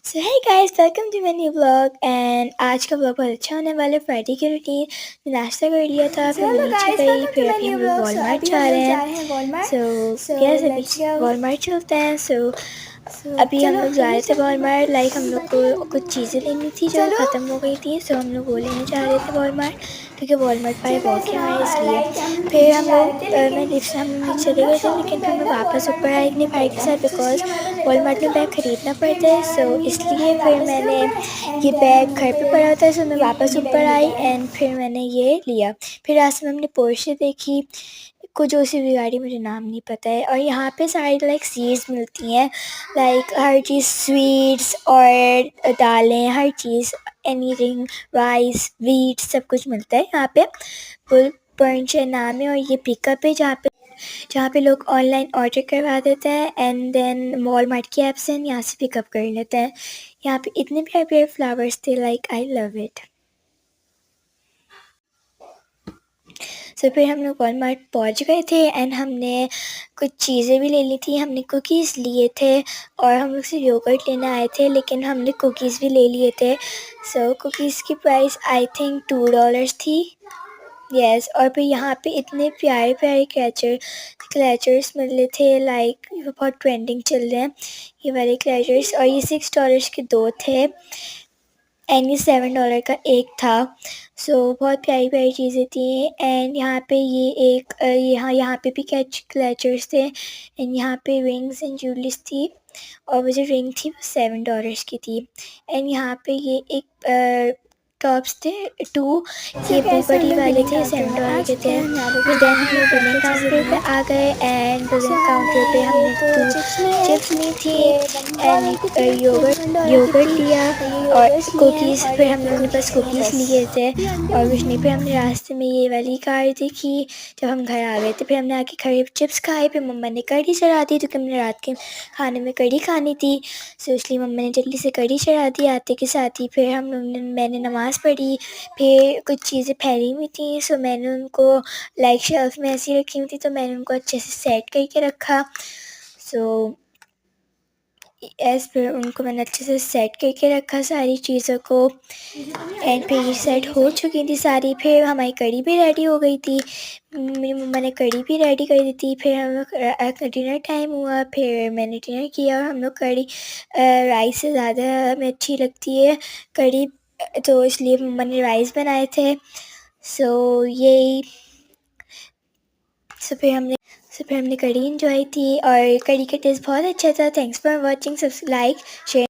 So hey guys, welcome to my new vlog. And आज का vlog बहुत अच्छा होने वाला है। फ्राइडे की रूटीन नाश्ता कर लिया था, फिर मैं हेलो नीचे गाइस, गई, वेलकम टू फिर माय अभी न्यू हम लोग व्लॉग। सो वॉलमार्ट अभी जा हम रहे लोग जा हैं। रहे हैं वॉलमार्ट। सो सो यस, अभी लेट्स गो। वॉलमार्ट चलते हैं। सो अभी हम चलो लोग जा चलिए रहे थे चलते हैं वॉलमार्ट। लाइक हम वॉलमार्ट। लोग को कुछ चीज़ें लेनी थी जो चलो। ख़त्म हो गई थी, सो हम लोग वो लेने जा रहे थे वॉलमार्ट, क्योंकि वॉलमार्ट बाय चलो वॉक ऐसे है ना, हमारे, इसलिए। लाइक हम लोग फिर नीचे हम जा लोग रहे थे, लेकिन हम लोग नीचे हम चले लोग ना गए थे, लेकिन शॉपिंग फिर हमें करना वापस वॉलमार्ट ऊपर में आए कहीं अपने नहीं भाई के करते साथ, हैं, सो बिकॉज इसलिए हमारे पास रहता था वॉलमार्ट तो में बैग हम ख़रीदना फिर पड़ता है। मैं सो मम्मी ने इसलिए हमें फिर वापस किया मैंने ऊपर एंड ये देन हम बैग लोग घर पे फिर पड़ा था, सो मैं वापस ये ऊपर बैग लेके आई आए। एंड फिर मैंने ये लिया। फिर रास्ते में हमने पोर्शे देखी, कुछ सी भी गाड़ी, मुझे नाम नहीं पता है। और यहाँ पे सारी लाइक सीड्स मिलती हैं, लाइक हर चीज़, स्वीट्स और दालें, हर चीज़, एनीथिंग, राइस, वीट, सब कुछ मिलता है यहाँ पे। फुल पंच नाम है, और ये पिकअप है जहाँ पे लोग ऑनलाइन ऑर्डर करवा देते हैं एंड देन वॉलमार्ट की ऐप से यहाँ से पिकअप कर लेते हैं। यहाँ पे इतने प्यारे प्यारे फ्लावर्स थे, लाइक आई लव इट। सो फिर हम लोग वॉलमार्ट पहुँच गए थे एंड हमने कुछ चीज़ें भी ले ली थी। हमने कुकीज़ लिए थे और हम लोग सिर्फ योगर्ट लेने आए थे, लेकिन हमने कुकीज़ भी ले लिए थे। सो कुकीज़ की प्राइस आई थिंक $2 थी। यस, और फिर यहाँ पे इतने प्यारे प्यारे क्लैचर्स मिल रहे थे, लाइक ये बहुत ट्रेंडिंग चल रहे हैं ये वाले क्लैचर्स, और ये $6 के 2 थे एंड ये $7 का एक था। सो बहुत प्यारी प्यारी चीज़ें थी। एंड यहाँ पे ये एक यहाँ पे भी क्लैचर्स थे एंड यहाँ पे रिंग्स एंड ज्वेलरीज थी, और वो जो रिंग थी वो $7 की थी। एंड यहाँ पे ये एक टॉप्स थे 2, सो ये कैसे हम बड़ी लोग वाले बिलिंग थे, काउंटर में $7 आ के चुके थे। हैं। यहाँ पे फिर कुछ देन हम हमने लोग क्या बिलिंग क्या चीज़ें काउंटर ली पे हैं। आ गए एंड सो बिलिंग हमने काउंटर पे हमने एक 2 चिप्स लिए हैं, चिप्स ली थी ये $1 की थी, ये एंड $1 की योगर्ट थी, लिया, और ये और योगर्ट्स लिए हैं, कुकीज़। और फिर ये हम लोगों ने बस कुकीज़ लिए हैं कुकीज़ बस। लिए थे। ये और कुछ नहीं, फिर हमने रास्ते में ये वाली कार देखी जब हम घर आ गए थे। फिर हमने आके खड़े चिप्स खाए, फिर मम्मा ने कढ़ी चढ़ा दी, क्योंकि हमने रात के खाने में कढ़ी खानी थी। सो इसलिए मम्मा ने जल्दी से कढ़ी चढ़ा दी आते के साथ ही। फिर मैंने नमाज़ पढ़ी, फिर कुछ चीज़ें फैली हुई थी, सो मैंने उनको लाइक शेल्फ में ऐसी रखी हुई थी, तो मैंने उनको अच्छे से सेट करके रखा। सो फिर उनको मैंने अच्छे से सेट करके रखा सारी चीज़ों को, एंड फिर ये सेट हो चुकी थी सारी। फिर हमारी कढ़ी भी रेडी हो गई थी, मेरी मम्मा ने कढ़ी भी रेडी कर दी थी। फिर हम लोग डिनर टाइम हुआ, फिर मैंने डिनर किया। और हम लोग कढ़ी राइस से ज़्यादा हमें अच्छी लगती है कढ़ी, तो इसलिए मम्मा ने राइस बनाए थे। सो यही सो फिर हमने कढ़ी इंजॉय की, और कढ़ी का टेस्ट बहुत अच्छा था। Thanks for watching, like share.